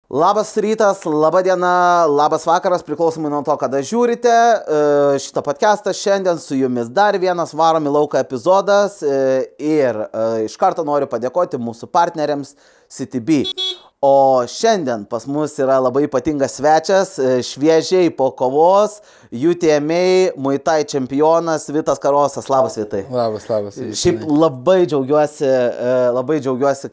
Labas rytas, laba diena, labas vakaras, priklausomai nuo to, kada žiūrite. Šitą podcastą šiandien su jumis dar vienas varom į lauką epizodas ir iš karto noriu padėkoti mūsų partneriams CityB. O šiandien pas mus yra labai ypatingas svečias, šviežiai po kovos, UTMA Muay Thai čempionas Vitas Karosas. Labas, Vitai. Labas. Šiaip labai džiaugiuosi,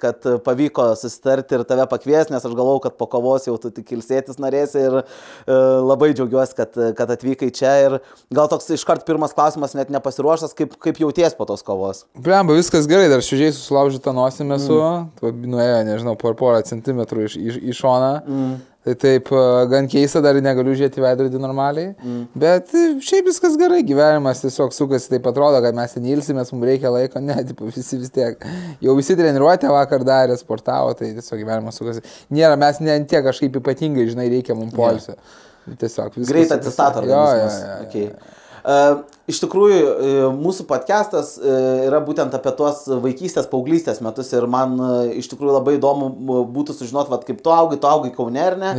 kad pavyko susitarti ir tave pakviesti, nes aš galvau, kad po kovos jau tu tik ilsėtis norėsi ir labai džiaugiuosi, kad atvykai čia. Ir gal toks iškart pirmas klausimas, net nepasiruošęs, kaip jauties po tos kovos? Blemba, viskas gerai, dar šviežiai susilaužytą nosį esu, nuėjo, nežinau, porą centimetrų į šoną. Tai taip, gan keista, dar negaliu žiūrėti veidrodį normaliai, bet šiaip viskas gerai, gyvenimas tiesiog sukasi, taip atrodo, kad mes ten ilsimės, mums reikia laiko, ne, tipo, visi vis tiek, jau visi treniruotę vakar darė, sportavo, tai tiesiog gyvenimas sukasi. Nėra, mes ne tiek kažkaip ypatingai, žinai, reikia mums poilsio. Tiesiog viskas. Greit atsistato organizmas. Okay. Iš tikrųjų, mūsų podcastas yra būtent apie tuos vaikystės, paauglystės metus ir man iš tikrųjų labai įdomu būtų sužinoti, kaip tu augai Kaune, ar ne?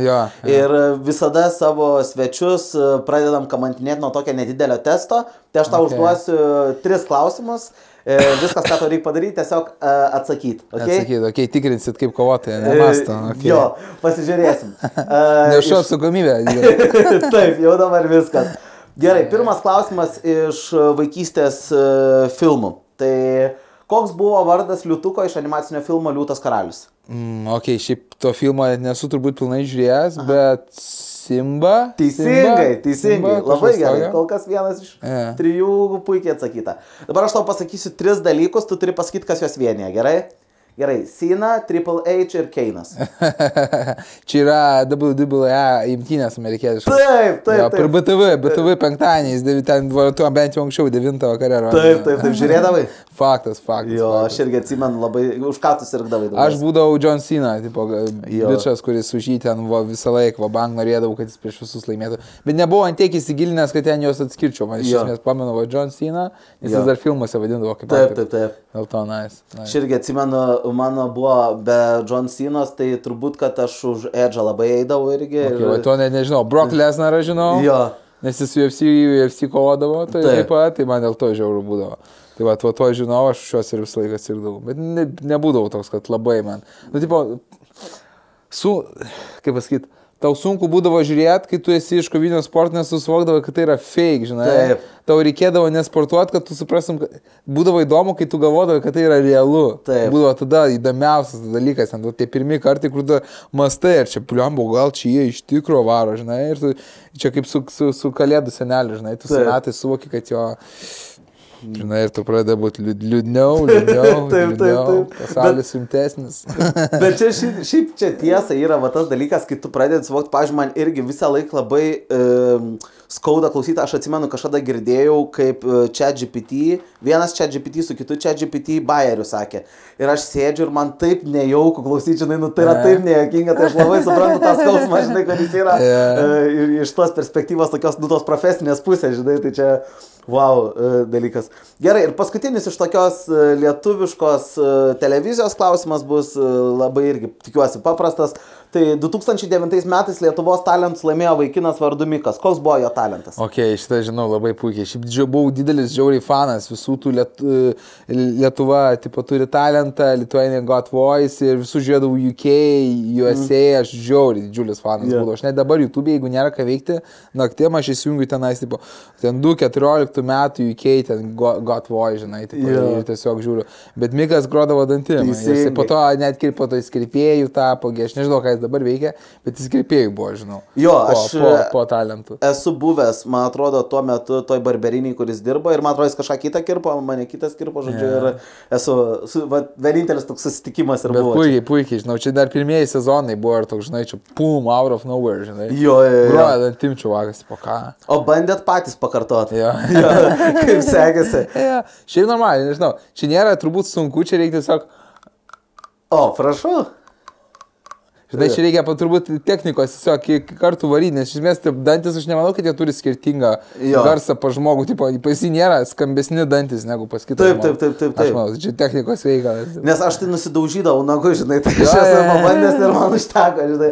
Ir visada savo svečius pradedam kamantinėti nuo tokio nedidelio testo. Tai aš tau užduosiu 3 klausimus. Viskas, ką to reikia padaryti, tiesiog atsakyti. Atsakyti, tikrinsit kaip kovotojai, nemasto. Jo, pasižiūrėsim. Nešu atsakomybę. Taip, jau dabar viskas. Gerai, pirmas klausimas iš vaikystės filmų. Tai koks buvo vardas Liūtuko iš animacinio filmo Liūtas karalius? Šiaip to filmo nesu turbūt pilnai žiūrėjęs, bet Simba. Teisingai. Labai gerai. Kol kas vienas iš 3 puikiai atsakyta. Dabar aš tau pasakysiu 3 dalykus, tu turi pasakyti, kas juos vienyje, gerai? Gerai, Cena, Triple H ir Keinas. Čia yra WWE imtynės amerikietiškas. Taip. Per BTV penktadieniais, ten tuo bent jau anksčiau 9 vakarė. Taip, žiūrėdavai? Faktas. Jo, aš irgi atsimenu labai, už ką tu sirgdavai dabar. Aš būdavau John Cena, bičas, kuris už jį ten visą laiką, bank norėdavau, kad jis prieš visus laimėtų. Bet nebuvau antiek įsigilinęs, kad ten juos atskirčiau. Man iš esmės pamenu John Cena, nes jis dar filmuose vadindavo kaip Taip. Dėl to nice. Aš irgi atsimenu, mano buvo be John Cenos, tai turbūt, kad aš už Edge'ą labai eidavau irgi. To nežinau, Brock Lesnarą žinau, nes jis UFC kovodavo, tai man dėl to žiauru būdavo. Tai to žinau, aš šios ir visą laiką sirgdavau, bet nebūdavau toks, kad labai man. Kaip pasakyti, tau sunku būdavo žiūrėti, kai tu esi iš kovinio sporto, nes tu suvokdavai, kad tai yra fake, žinai. Taip. Tau reikėdavo nesportuoti, kad tu suprastum, būdavo įdomu, kai tu galvodavai, kad tai yra realu. Taip. Būdavo tada įdomiausias dalykas, tie pirmi kartai, kur tu mastai, ir čia pliambo, gal čia jie iš tikro varo, žinai, ir tu čia kaip su kalėdų seneliu, žinai, tu su metais suvoki, kad jo... Žinai, ir tu pradeda būti liūdniau, pasaulis rimtesnis. Bet šiaip čia tiesa yra tas dalykas, kai tu pradedi suvokti, pavyzdžiui, man irgi visą laiką labai skauda klausyti, aš atsimenu, kažkada girdėjau, kaip vienas ChatGPT su kitu ChatGPT bajeriu sakė. Ir aš sėdžiu ir man taip nejauku klausyti, žinai, tai yra taip nejuokinga, tai aš labai suprantu tą skausmą, žinai, kad jis yra iš tos perspektyvos tokios, tos profesinės pusės, žinai, tai čia... Wow, dalykas. Gerai, ir paskutinis iš tokios lietuviškos televizijos klausimas bus labai irgi, tikiuosi, paprastas. Tai 2009 metais Lietuvos talentus laimėjo vaikinas vardu Mikas. Koks buvo jo talentas? Šitą žinau labai puikiai. Šiaip buvau didelis žiauriai fanas visų tų Lietuva, turi talentą, Lithuania Got Voice ir visų žiūrėdavau UK, USA, aš žiauriai didžiulis fanas būdavau. Aš net dabar YouTube, jeigu nėra ką veikti, naktiem aš įsijungiu tenais, ten 14 metų UK, ten Got Voice, žinai, ir tiesiog žiūriu. Bet Mikas grodavo dantim. Po to net jis kirpėjų tapo, aš nežinau, ką jis dabar veikia, bet jis kirpėjų buvo, žinau. Jo, aš po talentų. Esu buvęs, man atrodo, tuo metu toj barberiniai, kuris dirbo ir man atrodo, jis kažką kitą kirpo, mane kitas kirpo, žodžiu, ir esu, vienintelis toks susitikimas ir buvo. Bet puikiai, žinau, čia dar pirmieji sezonai buvo ir toks, žinai, čia out of nowhere, žinai. Jo. Groja dantim čuvakas, po ką. O bandėt patys pakartoti. Kaip sekėsi. Šiaip normaliai, nežinau, čia nėra turbūt sunku, čia reikia tiesiog... O, prašau. Žinai, čia reikia turbūt technikos, tiesiog kartų varyti, nes iš esmės dantis aš nemanau, kad jie turi skirtingą garsą pa žmogų, tipo, pas jį nėra skambesni dantis negu pas kitą. Taip. Aš manau, čia technikos reikalas. Nes aš tai nusidaužydavau nagu, žinai, tai aš esu pabandęs ir man užteko, žinai.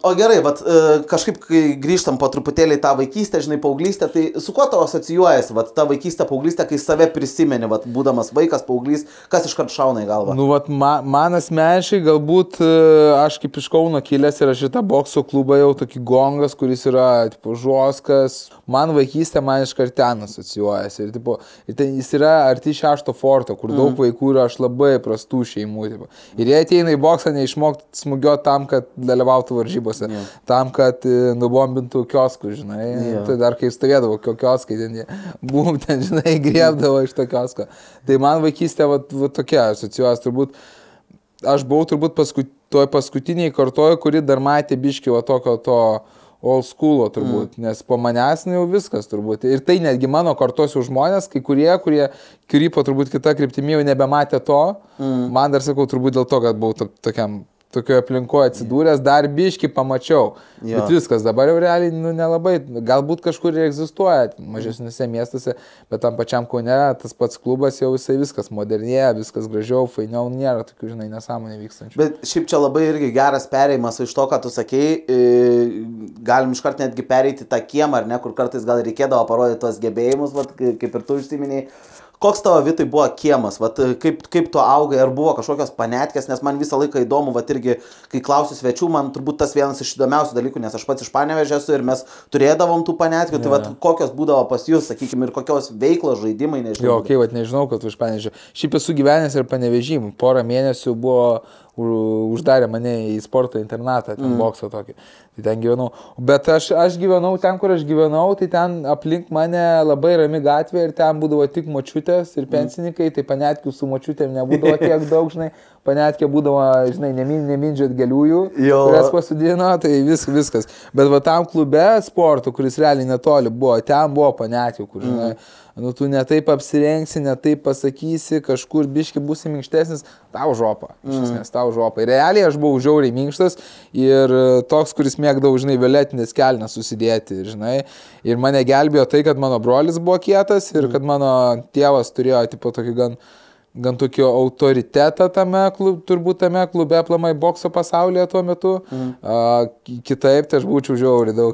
O gerai, vat, kažkaip, kai grįžtam po truputėlį tą vaikystę, žinai, paauglystę, tai su kuo tau asocijuojasi, vat, ta vaikystė, paauglystė, kai save prisimeni, vat, būdamas vaikas, paauglys, kas iškart šauna į galvą? Nu, vat, man asmeniškai galbūt aš kaip iš Kauno kilęs ir aš šitą bokso klubą jau tokį gongas, kuris yra, tipo, žoskas. Man vaikystė man iškart ten asocijuojasi. Ir, tipo, jis yra arti 6 forto, kur daug vaikų yra aš labai prastų šeimų. Tipo. Ir jie ateina į boksą neišmokti smūgioti tam, kad dalyvautų varžybose. Tam, kad nubombintų kioskų, žinai. Tai dar kai stovėdavo kioskai, ten jie bum, ten, žinai, griebdavo iš to kiosko. Tai man vaikystė va tokia asocijuojas turbūt. Aš buvau turbūt toj paskutiniai kartoj, kuri dar matė biškį va tokio to old school'o turbūt, nes po manęs jau viskas turbūt. Ir tai netgi mano kartos jau žmonės, kai kurie krypo turbūt kita kryptimi jau nebematė to. Man dar sakau turbūt dėl to, kad buvau tokioje aplinkoje atsidūręs, dar biškį pamačiau. Bet viskas, dabar jau realiai nelabai, galbūt kažkur ir egzistuoja mažesniuose miestuose, bet tam pačiam Kaune tas pats klubas jau viskas modernėja, viskas gražiau, fainiau, nėra tokių, žinai, nesąmonė vykstančių. Bet šiaip čia labai irgi geras perėjimas iš to, ką tu sakei, galim iškart netgi pereiti tą kiemą, ar ne, kur kartais gal reikėdavo parodyti tuos gebėjimus, vat, kaip ir tu užsiminėjai. Koks tavo Vitai buvo kiemas, vat, kaip tu augai, ar buvo kažkokios panetkės, nes man visą laiką įdomu, vat, irgi, kai klausiu svečių, man turbūt tas vienas iš įdomiausių dalykų, nes aš pats iš Panevėžio esu ir mes turėdavom tų panetkių, tai vat, kokios būdavo pas jūs, sakykime, ir kokios veiklos, žaidimai, nežinau. Jo, okei, vat, nežinau, kad iš Panevėžio. Šiaip esu gyvenęs ir Panevėžį, porą mėnesių buvo uždarė mane į sporto internatą, ten boksą tokį, tai ten gyvenau. Bet aš gyvenau ten, kur aš gyvenau, tai ten aplink mane labai rami gatvė ir ten būdavo tik močiutės ir pensininkai, tai panetkių su močiutėm nebūdavo tiek daug, žinai, panetkė būdavo, žinai, nemindžiat gėliųjų, kurias pasudino, tai viskas. Bet va tam klube sporto, kuris realiai netoli buvo, ten buvo panetkių, kur, žinai, nu tu netaip apsirengsi, netaip pasakysi, kažkur biški būsi minkštesnis, tau žopa, iš esmės, tau žopa. Ir realiai aš buvau žiauriai minkštas ir toks, kuris mėgdavau, žinai, violetinės kelnes susidėti, žinai. Ir mane gelbėjo tai, kad mano brolis buvo kietas ir kad mano tėvas turėjo, tipo, tokį gan tokio autoritetą turbūt tame klube aplamai bokso pasaulyje tuo metu. Kitaip, tai aš būčiau žiauriai daug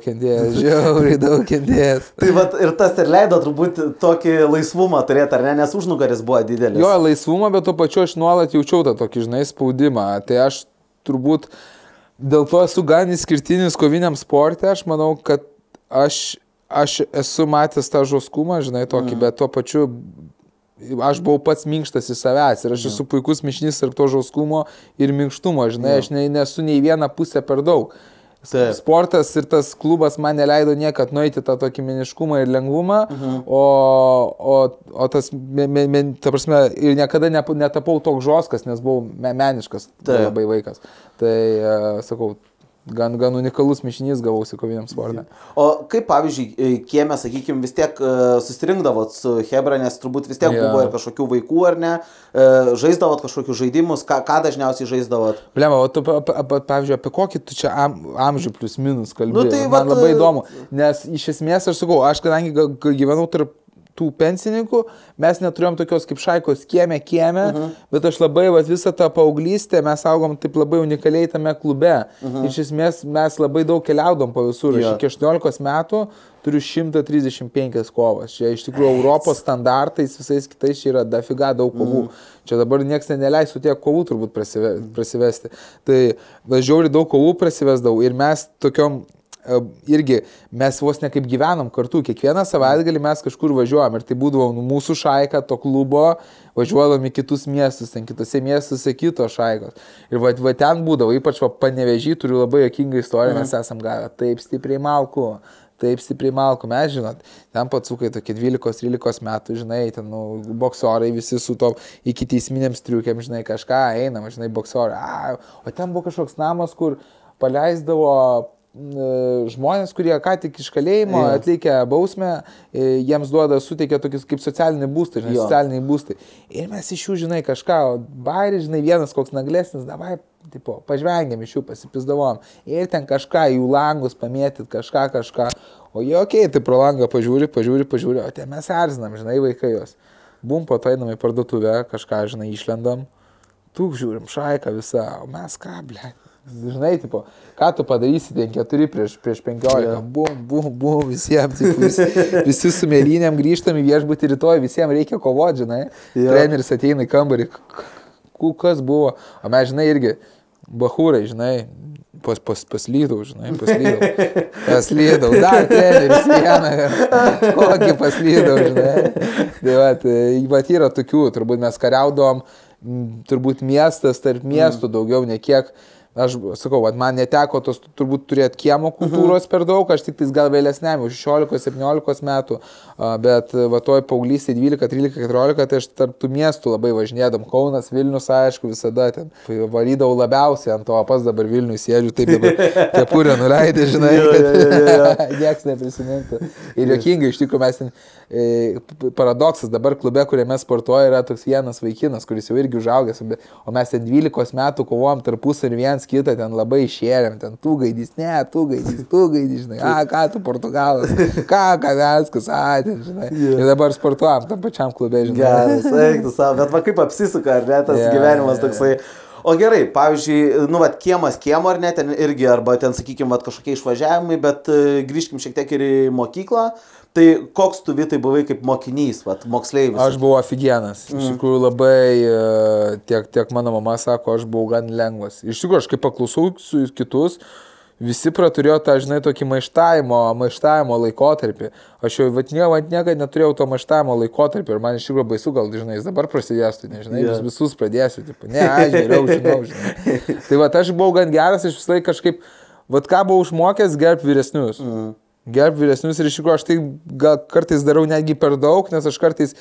kentėjęs. Tai vat, ir tas ir leido turbūt tokį laisvumą turėti, ar ne, nes užnugaris buvo didelis. Jo, laisvumą, bet tuo pačiu aš nuolat jaučiau tą tokį, žinai, spaudimą. Tai aš turbūt dėl to esu gan išskirtinis koviniam sporte. Aš manau, kad aš esu matęs tą žoskumą, žinai, tokį, bet tuo pačiu aš buvau pats minkštas į savęs ir aš esu puikus mišinys tarp to žauskumo ir minkštumo, žinai, aš nesu nei vieną pusę per daug. Sportas ir tas klubas man neleido niekad nueiti tą tokį meniškumą ir lengvumą, o tas, ta prasme, ir niekada netapau toks žoskas, nes buvau meniškas labai vaikas. Tai, sakau, gan unikalus mišinys gavausi koviniam sportui. O kaip, pavyzdžiui, kieme, sakykime, vis tiek susirinkdavot su Hebra, nes turbūt vis tiek buvo ir kažkokių vaikų, ar ne? Žaisdavot kažkokius žaidimus, ką dažniausiai žaisdavot? Blema, o tu, pavyzdžiui, apie kokį tu čia amžių plius minus kalbėjai? Nu, tai man labai įdomu, nes iš esmės aš sakau, aš kadangi gyvenau tarp tų pensininkų, mes neturėjom tokios kaip šaikos kieme, bet aš labai, visą tą paauglystę mes augom taip labai unikaliai tame klube. Iš esmės mes labai daug keliaudom po visur. Aš iki 18 metų turiu 135 kovas. Čia iš tikrųjų Europos standartais visais kitais čia yra dafiga daug kovų. Čia dabar nieks neleis su tiek kovų turbūt prasivesti. Tai žiauriai daug kovų prasivesdavau ir mes tokiom irgi mes vos ne kaip gyvenom kartu, kiekvieną savaitgalį mes kažkur važiuojam ir tai būdavo mūsų šaika to klubo, važiuodami į kitus miestus, ten kitose miestuose kitos šaikos. Ir va ten būdavo, ypač Panevėžy turiu labai juokingą istoriją, mes esam gavę taip stipriai malkų, mes žinot, ten patsukai tokie 12-13 metų, žinai, ten boksorai visi su to iki teisminėms triukiam, žinai, kažką einam, žinai, boksorai. O ten buvo kažkoks namas, kur paleisdavo žmonės, kurie ką tik iš kalėjimo atlikę bausmę, jiems suteikia tokius kaip socialiniai būstai, žinai, socialiniai būstai. Ir mes iš jų, žinai, kažką, bairį, žinai, vienas koks naglesnis, davai, tipo, pažvengėm iš jų, pasipizdavom. Ir ten kažką, jų langus pamėtyt, kažką. O jie, okei, tai pro langą pažiūri, o tai mes erzinam, žinai, vaikai jos. Bum, po to einam į parduotuvę, kažką, žinai, išlendam. Tu žiūrim, šaika visa, o mes ką, ble. Žinai, tipo, ką tu padarysi, ten 4 prieš 15, yeah. Bum, visiems, visi su mėlynėm grįžtam į viešbutį rytoj, visiems reikia kovoti, žinai. Yeah. Treneris ateina į kambarį, kas buvo, o mes, žinai, irgi, bahūrai, žinai, paslydau, žinai, paslydau, dar treneris vieną, kokį paslydau, žinai. Tai vat yra tokių, turbūt mes kariaudom, turbūt miestas tarp miestų daugiau, ne kiek. Aš sakau, man neteko tos turbūt turėti kiemo kultūros per daug, aš tik tais gal vėlesniam, už 16-17 metų, bet va toj paauglystėje 12, 13, 14, tai aš tarp tų miestų labai važinėdam, Kaunas, Vilnius, aišku, visada ten varydavau labiausiai ant to, pas dabar Vilniui sėdžiu, taip dabar kepurę nuleidė, žinai, kad nieks neprisimintų. Ir jokingai, iš tikrųjų, mes ten paradoksas, dabar klube, kuriame sportuoja, yra toks vienas vaikinas, kuris jau irgi užaugęs, o mes ten 12 metų kovojom tarpusą ir viens kitą ten labai išėrėm, ten tu gaidys, žinai, ką tu Portugalas, ką viskas, ten, žinai, ir dabar sportuojam tam pačiam klube, žinai. Geras, eiktų savo, bet va kaip apsisuka, ar ne, tas gyvenimas toksai. O gerai, pavyzdžiui, nu, vat, kiemas kiemo ar ne, ten irgi, arba ten, sakykime, vat, kažkokie išvažiavimai, bet grįžkim šiek tiek ir į mokyklą. Tai koks tu Vitai buvai kaip mokinys, vat, moksleivis? Aš buvau afigienas. Iš tikrųjų labai, tiek mano mama sako, aš buvau gan lengvas. Iš tikrųjų, aš kaip paklausau su kitus, visi praturėjo tą, žinai, tokį maištavimo laikotarpį. Aš jau niekada neturėjau to maištavimo laikotarpį ir man iš tikrųjų baisu, gal, žinai, jis dabar prasidės, tai nežinai, visus pradėsiu, tipo, ne, aš geriau žinau, žinai. Tai va, aš buvau gan geras, aš visą laiką kažkaip, va, ką buvau išmokęs, gerb vyresnius. Gerb vyresnius ir iš tikrųjų aš tai gal kartais darau netgi per daug, nes aš kartais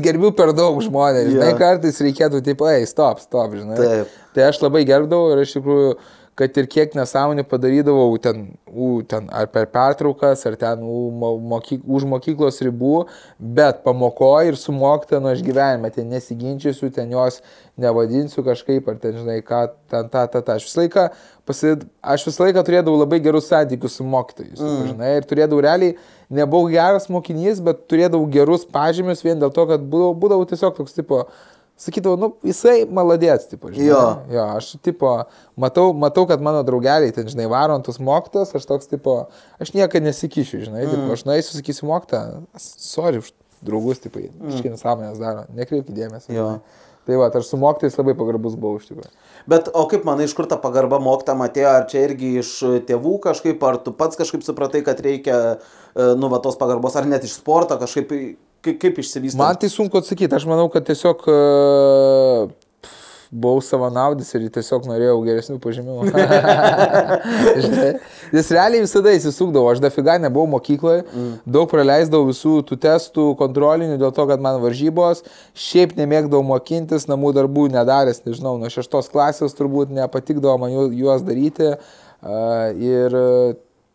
gerbiu per daug žmonės, žinai, kartais reikėtų, taip, stop, žinai. Taip. Tai aš labai gerbdavau ir iš tikrųjų, kad ir kiek nesąmonį padarydavau ten ar per pertraukas, ar ten už mokyklos ribų, bet pamokoju ir su mokytoja aš gyvenime, ten nesiginčysiu, ten jos nevadinsiu kažkaip, ar ten, žinai, ką, ten, Aš visą laiką turėdavau labai gerus santykius su mokytojais, žinai, ir turėdavau realiai, nebuvau geras mokinys, bet turėdavau gerus pažymius vien dėl to, kad būdavau tiesiog toks, tipo, sakydavau, nu, jisai maladėts, tipo, žinai. Jo, aš, tipo, matau, kad mano draugeliai ten, žinai, varo ant tos mokytos, aš toks, tipo, aš niekada nesikišiu, žinai, tipo, aš nueisiu, sakysiu mokytą, sorry už draugus, tipo, kažkai nesąmonės daro, nekreipkite dėmesio. Jo. Tai va, aš su mokytais labai pagarbus buvau iš tikrųjų. Bet, o kaip manai, iš kur ta pagarba mokytam atėjo, ar čia irgi iš tėvų kažkaip, ar tu pats kažkaip supratai, kad reikia, nu, va, tos pagarbos, ar net iš sporto kažkaip, kaip išsivystė? Man tai sunku atsakyti, aš manau, kad tiesiog buvau savanaudis ir tiesiog norėjau geresnių pažymių. Nes realiai visada įsisukdavau, aš dafiga nebuvau mokykloje, daug praleisdavau visų tų testų kontrolinių dėl to, kad man varžybos, šiaip nemėgdavau mokintis, namų darbų nedaręs, nežinau, nuo 6 klasės turbūt nepatikdavo man juos daryti ir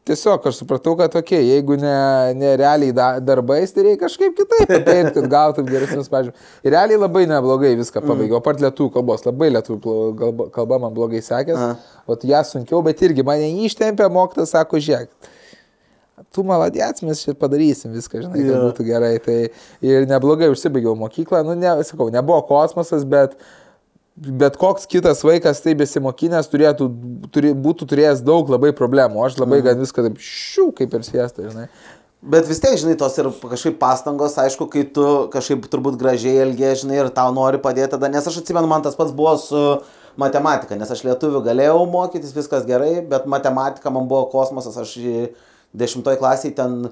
tiesiog aš supratau, kad okei, jeigu ne realiai darbais, tai reikia kažkaip kitaip ateiti, kad gautum geresnius pažymius. Ir realiai labai neblogai viską pabaigiau, apart lietuvių kalbos, labai lietuvių kalba man blogai sekės, o ją sunkiau, bet irgi mane ištempė, mokytas sako, žiūrėk, tu maladėts, mes čia padarysim viską, žinai, kad būtų gerai. Tai ir neblogai užsibaigiau mokyklą, nu, nebuvo kosmosas, bet koks kitas vaikas tai besimokinęs būtų turėjęs daug labai problemų, aš labai gan viską taip kaip ir sviestą, žinai. Bet vis tiek, žinai, tos ir kažkaip pastangos, aišku, kai tu kažkaip turbūt gražiai elgies, žinai, ir tau nori padėti tada, nes aš atsimenu, man tas pats buvo su matematika, nes aš lietuvių galėjau mokytis, viskas gerai, bet matematika man buvo kosmosas, aš 10 klasėje ten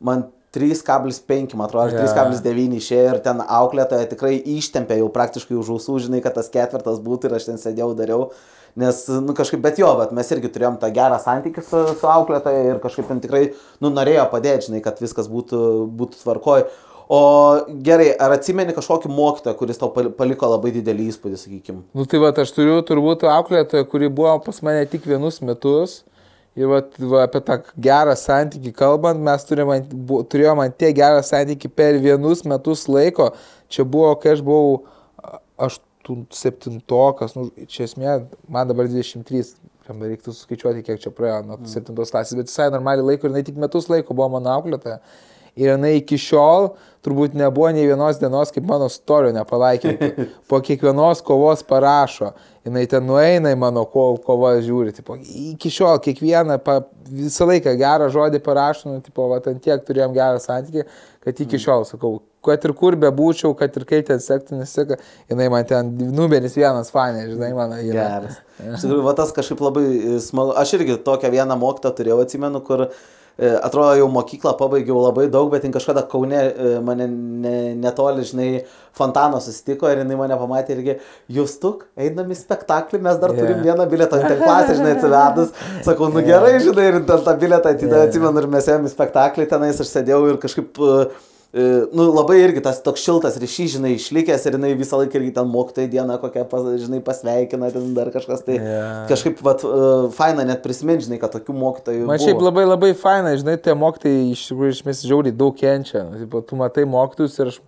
man 3,5, man atrodo, 3,9 išėjo ir ten auklėtoja tikrai ištempė jau praktiškai už ausų, žinai, kad tas 4 būtų ir aš ten sėdėjau, dariau, nes, nu, kažkaip, bet mes irgi turėjom tą gerą santykį su auklėtoja ir kažkaip ten tikrai, nu, norėjo padėti, žinai, kad viskas būtų tvarkoj. O gerai, ar atsimeni kažkokį mokytoją, kuris tau paliko labai didelį įspūdį, sakykim? Nu, tai va, aš turiu turbūt auklėtoją, kuri buvo pas mane tik 1 metus. Ir va, apie tą gerą santykį kalbant, mes turėjom ant tiek gerą santykį per 1 metus laiko. Čia buvo, kai aš buvau septintokas, nu, čia esmė, man dabar 23, reiktų suskaičiuoti, kiek čia praėjo nuo 7 klasės, bet visai normaliai laiko ir jinai tik metus laiko buvo mano auklėtoja. Ir jinai iki šiol turbūt nebuvo nei vienos dienos, kaip mano storio nepalaikė. Po kiekvienos kovos parašo. Jinai ten nueina į mano kovą žiūri. Tipo, iki šiol kiekvieną, visą laiką gerą žodį parašo. Nu, tipo, va, ten tiek turėjom gerą santykį, kad iki šiol sakau, kad ir kur bebūčiau, kad ir kaip ten sektų, neseka, jinai man ten numeris vienas fanė, žinai, mano yra. Geras. Iš tikrųjų, va tas kažkaip labai smagu. Aš irgi tokią vieną mokytą turėjau, atsimenu, kur atrodo jau mokyklą pabaigiau labai daug, bet kažkada Kaune mane netoli, žinai, Fontano susitiko ir jinai mane pamatė irgi, jūs tuk, einam į spektaklį, mes dar turim vieną bilietą, ten klasę, žinai, atsivedus, sakau, nu gerai, žinai, ir ten tą bilietą atidavė, atsimenu, ir mes ėjom į spektaklį, tenais aš sėdėjau ir kažkaip nu, labai irgi tas toks šiltas ryšys, žinai, išlikęs ir jinai visą laiką irgi ten mokytojai dieną kokią, žinai, pasveikina, ten dar kažkas, tai kažkaip, vat, faina net prisiminti, žinai, kad tokių mokytojų man šiaip labai labai faina, žinai, tie mokytojai iš tikrųjų išmės žiauriai daug kenčia, tu matai mokytojus ir aš,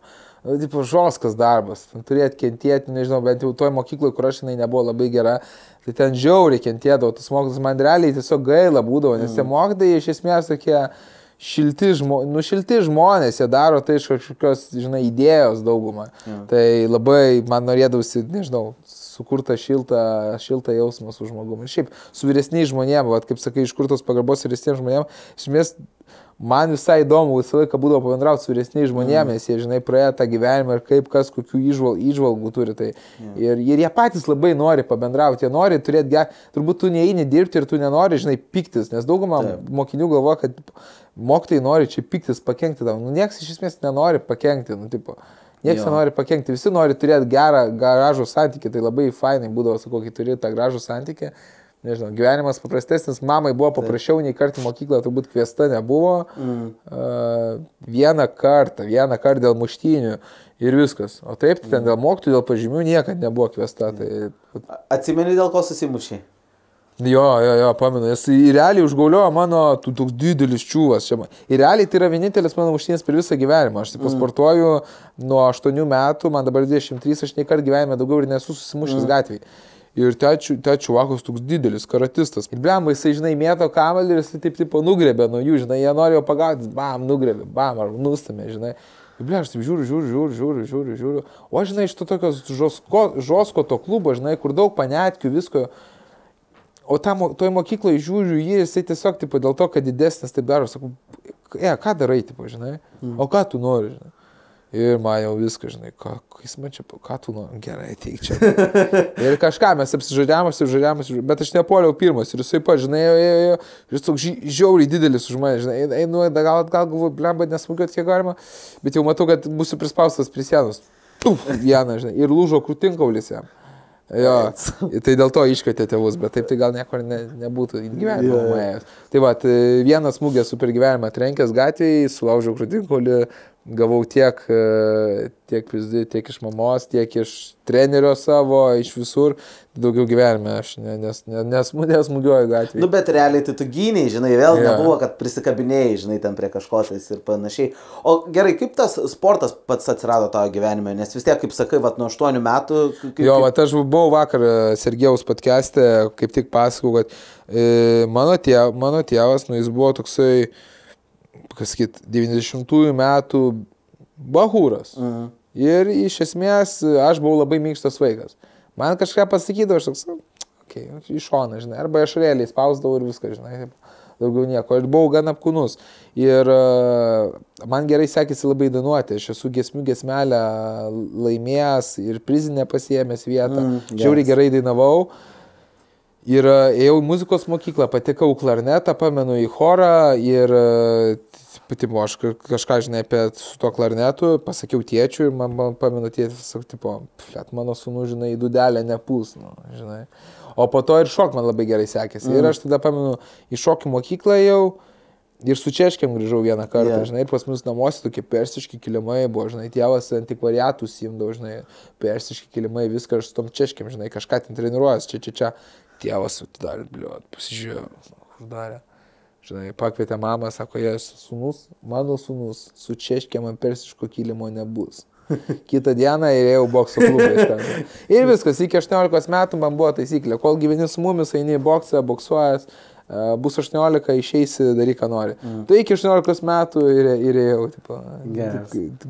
tipo, žoskas darbas, turėt kentėti, nežinau, bent jau toj mokykloje, kur aš jinai nebuvo labai gera, tai ten žiauriai kentėdavo, tas mokytojas man realiai tiesiog gaila būdavo, nes tie mokytojai iš esmės tokie šilti žmonės, jie daro tai iš kažkokios, žinai, idėjos daugumą. Tai labai man norėdausi, nežinau, sukurtą šiltą jausmą su žmogumi. Ir šiaip su vyresniais žmonėm, vat, kaip sakai, iš kur tos pagarbos vyresniems žmonėm, iš esmės man visai įdomu, visą laiką būdavo pabendrauti su vyresniais žmonėmis, jie, žinai, praėjo tą gyvenimą ir kaip kas, kokių įžvalgų turi. Tai. Ir jie patys labai nori pabendrauti, jie nori turėti, turbūt tu neįni dirbti ir tu nenori, žinai, piktis, nes daugumą mokinių galvoja, kad mokytojai nori čia piktis, pakenkti tam. Nu, nieks iš esmės nenori pakenkti, nu, tipo, nieks nenori pakenkti, visi nori turėti gražų santykį, tai labai fainai būdavo, sakau, kai turi tą gražų santykį. Nežinau, gyvenimas paprastesnis, mamai buvo paprasčiau, nei kartą mokyklą turbūt kviesta nebuvo. Vieną kartą dėl muštynių ir viskas. O taip, ten dėl mokytojų, dėl pažymių niekad nebuvo kviesta. Tai... Atsimeni, dėl ko susimušiai? Jo, pamenu, jis realiai užgauliojo mano toks didelis čiūvas. Ir realiai tai yra vienintelis mano muštynės per visą gyvenimą. Aš taip sportuoju nuo 8 metų, man dabar 23, aš nei kartą gyvenime daugiau ir nesu susimušęs gatvėje. Ir čiuvakas toks didelis, karatistas. Ir blemba, jisai, žinai, mėto kamelį ir jisai taip žnai nuo jų, žinai, jie nori jo pagauti, bam, nugrebė, bam, ar nustamė, žinai. Ir blemba, aš taip žiūriu. O aš, žinai, iš to tokios žosko to klubo, žinai, kur daug panetkių, visko. O toj mokykloje žiūriu jisai tiesiog, tipo, dėl to, kad didesnis taip daro, sakau, ką darai, tipo, žinai, o ką tu nori, žinai. Ir man jau viską, žinai, ką tu nori, gerai, ateik čia. Ir kažką mes apsižadėjom, bet aš nepuoliau pirmas ir jisai pats, žinai, ir jis toks žiauriai didelis už mane, žinai, einu, gal galvoju, blemba, nesmugiuot kiek galima, bet jau matau, kad būsiu prispaustas prie sienos. Vieną, žinai, ir lūžo krūtinkaulis jam. Jo, tai dėl to iškvietė tėvus, bet taip tai gal niekur nebūtų gyvenimo nuėjęs. Tai va, vienas smūgės super gyvenimą trenkęs gatvėje, sulaužiau krūtinkaulį, gavau tiek iš mamos, tiek iš trenerio savo, iš visur, daugiau gyvenime aš nesmūgiuoju gatvėje. Nu, bet realiai tu gyniai, žinai, vėl nebuvo, kad prisikabinėjai, žinai, ten prie kažkotais ir panašiai. O gerai, kaip tas sportas pats atsirado tavo gyvenime, nes vis tiek, kaip sakai, vat, nuo 8 metų... Jo, vat, aš buvau vakar Sergejaus podcast'e, kaip tik pasakau, kad mano tėvas, nu, jis buvo toksai, kas sakyt, 90-ųjų metų bahūras. Ir iš esmės aš buvau labai minkštas vaikas. Man kažką pasakydavo, aš toks, iš šoną, žinai, arba aš realiai spausdavau ir viską, žinai, daugiau nieko. Aš buvau gan apkūnus. Ir man gerai sekėsi labai dainuoti. Aš esu giesmelę laimėjęs ir prizinę pasiėmęs vietą. Žiauriai gerai dainavau. Ir ėjau į muzikos mokyklą, patekau klarnetą, pamenu į chorą ir patimo, aš kažką, žinai, apie su to klarnetu, pasakiau tėčiui ir man pamenu tėtis, tipo, mano sūnų, žinai, į dūdelę nepūs, nu, žinai. O po to ir šok man labai gerai sekėsi. Ir aš tada pamenu, į šokių mokyklą jau ir su češkiam grįžau vieną kartą, žinai, ir pas mus namuose tokie persiški kilimai buvo, žinai, tėvas antikvariatus imdavo, žinai, persiški kilimai, viską aš su tom češkiam, žinai, kažką ten treniruojas, čia. Tėvas atidarė, pasižiūrėjo, uždarė. Žinai, pakvietė mamą, sako, mano sūnus su češkiam ant persiško kilimo nebus. Kitą dieną ir ėjau bokso klubą iš karto. Ir viskas, iki 18 metų man buvo taisyklė. Kol gyveni su mumis, eini į boksą, boksuojas, bus 18, išeisi, daryk, ką nori. Tai iki 18 metų ir ėjau, tipo,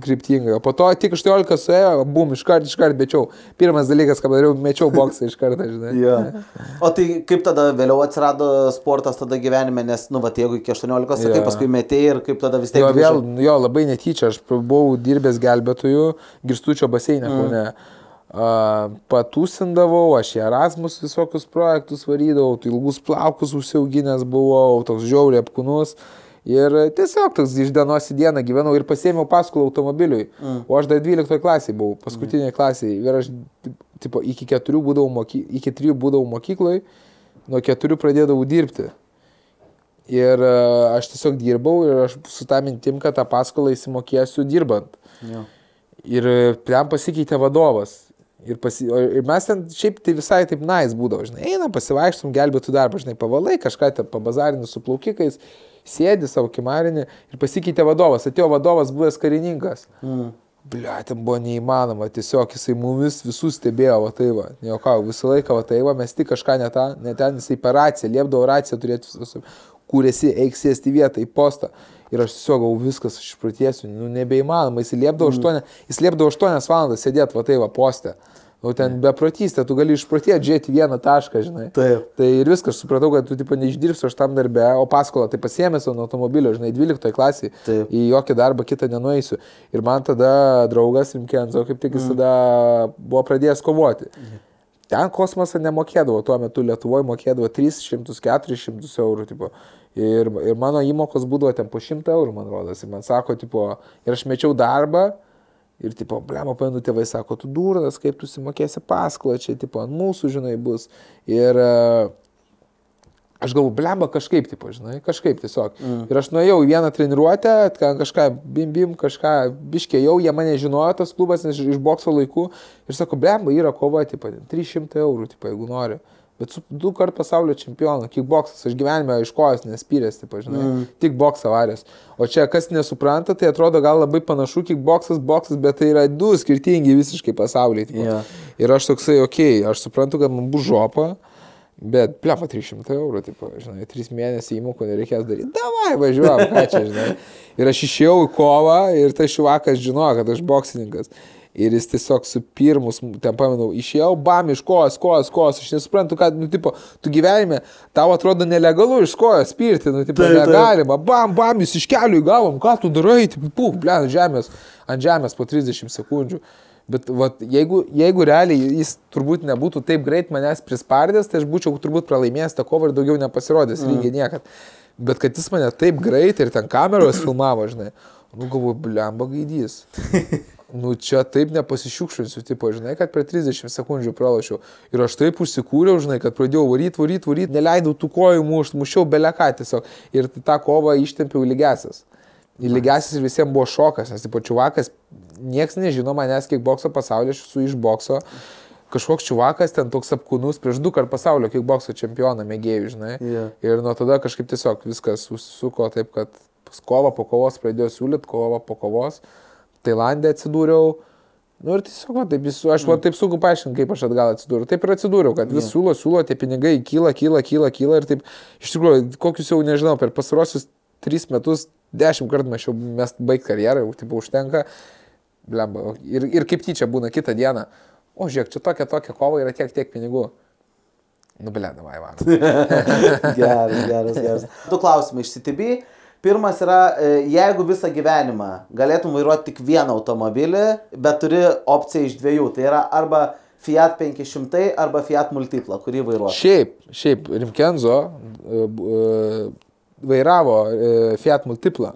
kryptingai. O po to tik 18 suėjo, bum, iškart bečiau. Pirmas dalykas, ką dariau, mečiau boksą iš karto, žinai. Ja. O tai kaip tada vėliau atsirado sportas tada gyvenime, nes, nu, va, jeigu iki 18, sakai, paskui metėjai ir kaip tada vis tiek... Jo, labai netyčia, aš buvau dirbęs gelbėtojų Girstučio baseinė, Kaune. Patūsindavau, aš į Erasmus visokius projektus varydavau, tai ilgus plaukus užsiauginęs buvau, toks žiauriai apkūnus ir tiesiog toks iš dienos į dieną gyvenau ir pasiėmiau paskolą automobiliui, o aš dar 12 klasėje buvau, paskutinėje klasėje ir aš tipo, iki 3 būdavau mokyklai, nuo 4 pradėdavau dirbti. Ir aš tiesiog dirbau ir aš su tą mintim, kad tą paskolą įsimokėsiu dirbant. Ja. Ir ten pasikeitė vadovas. Ir mes ten šiaip tai visai taip nice būdavo, žinai, einam, pasivaikštum, gelbėtų darbą, žinai, pavalai, kažką ten pabazarinį su plaukikais, sėdi savo kimarinį ir pasikeitė vadovas, atėjo vadovas buvęs karininkas. Blia, ten buvo neįmanoma, tiesiog jisai mumis visus stebėjo, va tai va, nejaukau, visą laiką va tai va, mes tik kažką ne ten, jisai per raciją, liepdavo raciją turėti visus, kur esi, eik sėsti vietą į postą. Ir aš tiesiog gavau viskas, aš išprotėsiu, nu nebeįmanoma, jis liepdavo 8 valandas sėdėti va tai va poste. Nu ten beprotystė, tu gali išprotėti, žiūrėti vieną tašką, žinai. Taip. Tai ir viskas, supratau, kad tu tipo neišdirbsiu aš tam darbe, o paskolą tai pasiėmėsiu nuo automobilio, žinai, 12 klasėje, į jokį darbą kitą nenueisiu. Ir man tada draugas Rimkenzo, kaip tik jis tada buvo pradėjęs kovoti. Ten kosmosą nemokėdavo, tuo metu Lietuvoje mokėdavo 300-400 eurų, tipo. Ir mano įmokos būdavo ten po 100 eurų, man rodas. Ir man sako, tipo, ir aš mečiau darbą ir, tipo, blemo, painu, tėvai sako, tu durnas, kaip tu simokėsi paskolą, čia, tipo, ant mūsų, žinai, bus. Ir aš galvoju, blemo, kažkaip, tipo, žinai, kažkaip tiesiog. Ir aš nuėjau į vieną treniruotę, kažką bim, kažką biškėjau, jie mane žinojo, tas klubas, nes iš bokso laikų. Ir sako, blemo, yra kova, tipo, 300 eurų, tipo, jeigu nori. Bet su 2 kart pasaulio čempioną, kickboksas, aš gyvenime iš kojos nespyręs, tipo, žinai, tik boksą varęs. O čia, kas nesupranta, tai atrodo gal labai panašu kickboksas, boksas, bet tai yra 2 skirtingi visiškai pasauliai. Tipo. Ir aš toksai, okei, aš suprantu, kad man bus žopa, bet, plepa, 300 eurų, tipo, žinai, 3 mėnesiai įmokų nereikės daryti. Davai, važiuojam, ką čia, žinai. Ir aš išėjau į kovą ir tai šiuvakas žinojo, kad aš boksininkas. Ir jis tiesiog su pirmus, ten paminau, išėjau, bam, iš kojos, aš nesuprantu, kad, nu, tipo, tu gyvenime, tau atrodo nelegalu iš kojos spirti, nu, tipo, negalima, bam, jis iš kelių įgavom, ką tu darai, tipo, puf, blė, ant žemės po 30 sekundžių. Bet, vat, jeigu realiai jis turbūt nebūtų taip greit manęs prispardęs, tai aš būčiau turbūt pralaimėjęs tą kovą ir daugiau nepasirodęs, lygiai niekad. Bet kad jis mane taip greit ir ten kameros filmavo, žinai, nu, galvoju, blemba gaidys. Nu, čia taip nepasišiukšinsiu, tipo, žinai, kad per 30 sekundžių pralašiau. Ir aš taip užsikūriau, žinai, kad pradėjau varyt, neleidau tų kojų mušiau beleką tiesiog. Ir tą kovą ištempiau į lygiasias. Į lygiasias ir visiems buvo šokas, nes, tipo, čiuvakas, nieks nežino manęs kickbokso pasaulyje, aš esu iš bokso. Kažkoks čiuvakas ten toks apkūnus prieš 2 kart pasaulio kickbokso čempioną mėgėjų, žinai. Ir nuo tada kažkaip tiesiog viskas susisuko taip, kad kova po kovos pradėjo siūlyti, kova po kovos. Tailande atsidūriau, nu ir tiesiog, taip, aš taip sunku paaiškinti, kaip aš atgal atsidūriau. Taip ir atsidūriau, kad vis siūlo, tie pinigai kyla ir taip, iš tikrųjų, kokius jau nežinau, per pastarosius 3 metus 10 kartų mačiau mest baigti karjerą, jau taip užtenka, blemba. Ir kaip tyčia būna kitą dieną, o žiūrėk, čia tokia kova yra tiek pinigų. Nu, blėda, man. Geras. 2 klausimai iš CTB. Pirmas yra, jeigu visą gyvenimą galėtum vairuoti tik vieną automobilį, bet turi opciją iš 2, tai yra arba Fiat 500 arba Fiat Multipla, kurį vairuoti. Šiaip Rimkenzo vairavo Fiat Multipla.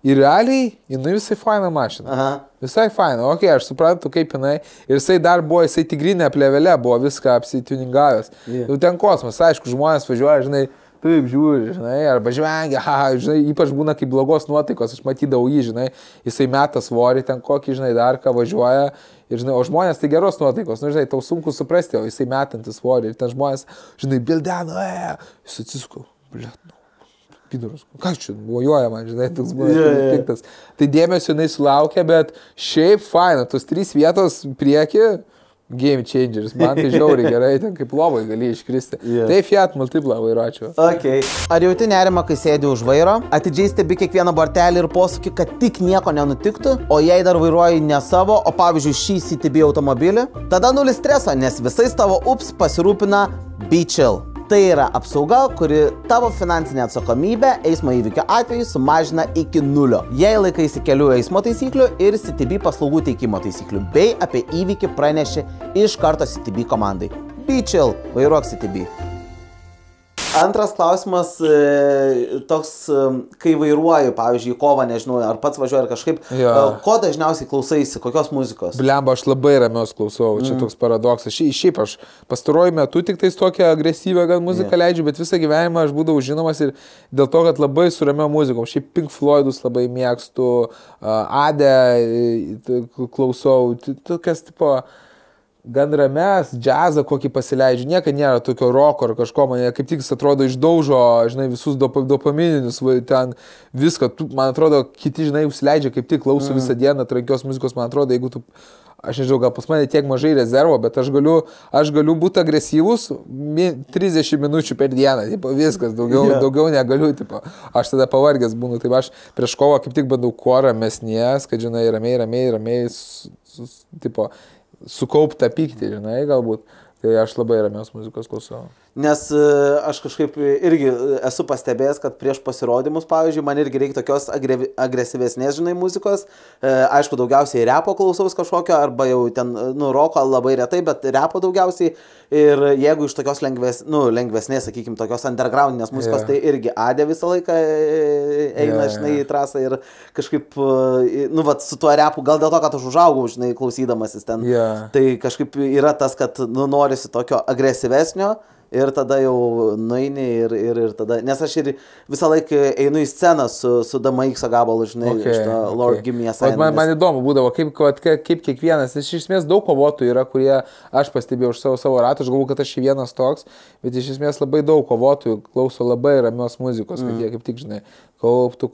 Ir realiai, jinai visai faina mašina. Visai faina, okei, aš suprantu, kaip jinai. Ir jisai dar buvo, jisai tigrinė plėvelė, buvo viską apsituningavęs. Jau ten kosmos, aišku, žmonės važiuoja, žinai, taip žiūri, žinai, arba žvengia, žinai, ypač būna kaip blogos nuotaikos, aš matydavau jį, žinai, jisai meta svorį ten kokį, žinai, dar ką važiuoja, ir, žinai, o žmonės tai geros nuotaikos, nu, žinai, tau sunku suprasti, o jisai metantis svorį, ir ten žmonės, žinai, bildena, jis atsisuko, blėt, nu, pidurus, ką čia, mojuoja man, žinai, toks buvo piktas. Tai dėmesio jinai sulaukė, bet šiaip faina, tos 3 vietos prieki, game changers, man tai žiauriai gerai, ten kaip lovai gali iškristi. Tai Fiat Multipla vairuočiau. Okay. Ar jauti nerimą, kai sėdi už vairo? Atidžiai stebi kiekvieną bortelį ir posūkį, kad tik nieko nenutiktų, o jei dar vairuoji ne savo, o pavyzdžiui šį CTB automobilį, tada nulis streso, nes visais tavo ups pasirūpina BeChill. Tai yra apsauga, kuri tavo finansinę atsakomybę eismo įvykio atveju sumažina iki 0. Jei laikaisi kelių eismo taisyklių ir CTB paslaugų teikimo taisyklių, bei apie įvykį praneši iš karto CTB komandai. BeChill, vairuok CTB. Antras klausimas, toks, kai vairuoju, pavyzdžiui, kovą, nežinau, ar pats važiuoju, ar kažkaip, ko dažniausiai klausaisi, kokios muzikos? Blemba, aš labai ramios klausau, čia toks paradoksas. Šiaip aš pastaruoju metu tik tais tokią agresyvę gan muziką leidžiu, bet visą gyvenimą aš būdavau žinomas ir dėl to, kad labai su ramio muzikom. Šiaip Pink Floydus labai mėgstu, Adę klausau, tokias tipo... gan ramės, džiazą kokį pasileidžiu, niekada nėra tokio roko ar kažko, man kaip tik atrodo išdaužo, žinai, visus dopamininius, ten viską, man atrodo, kiti, žinai, užsileidžia, kaip tik klauso visą dieną trankios muzikos, man atrodo, jeigu tu, aš nežinau, gal pas mane tiek mažai rezervo, bet aš galiu būti agresyvus 30 minučių per dieną, tipo, viskas, daugiau negaliu, tipo, aš tada pavargęs būnu, tai aš prieš kovą kaip tik bandau kuo ramesnės, kad, žinai, ramiai, tipo, sukauptą pyktį, žinai, galbūt. Tai aš labai ramios muzikos klausau. Nes aš kažkaip irgi esu pastebėjęs, kad prieš pasirodymus, pavyzdžiui, man irgi reikia tokios agresyvesnės, žinai, muzikos. Aišku, daugiausiai repo klausaus kažkokio, arba jau ten, roko labai retai, bet repo daugiausiai. Ir jeigu iš tokios lengvesnės, sakykime, tokios undergroundinės muzikos, tai irgi Adė visą laiką eina, žinai, į trasą ir kažkaip, su tuo repu, gal dėl to, kad aš užaugau, žinai, klausydamasis ten. Tai kažkaip yra tas, kad, norisi tokio agresyvesnio. Ir tada jau nueini ir tada, nes aš ir visą laiką einu į sceną su DMX gabalu, žinai, iš to Lord Give Me a Sign. Man įdomu būdavo, kaip kiekvienas, nes iš esmės daug kovotojų yra, kurie aš pastebėjau už savo ratą, aš galvoju, kad aš vienas toks, bet iš esmės labai daug kovotojų klauso labai ramios muzikos, kad jie kaip tik, žinai, kauptų,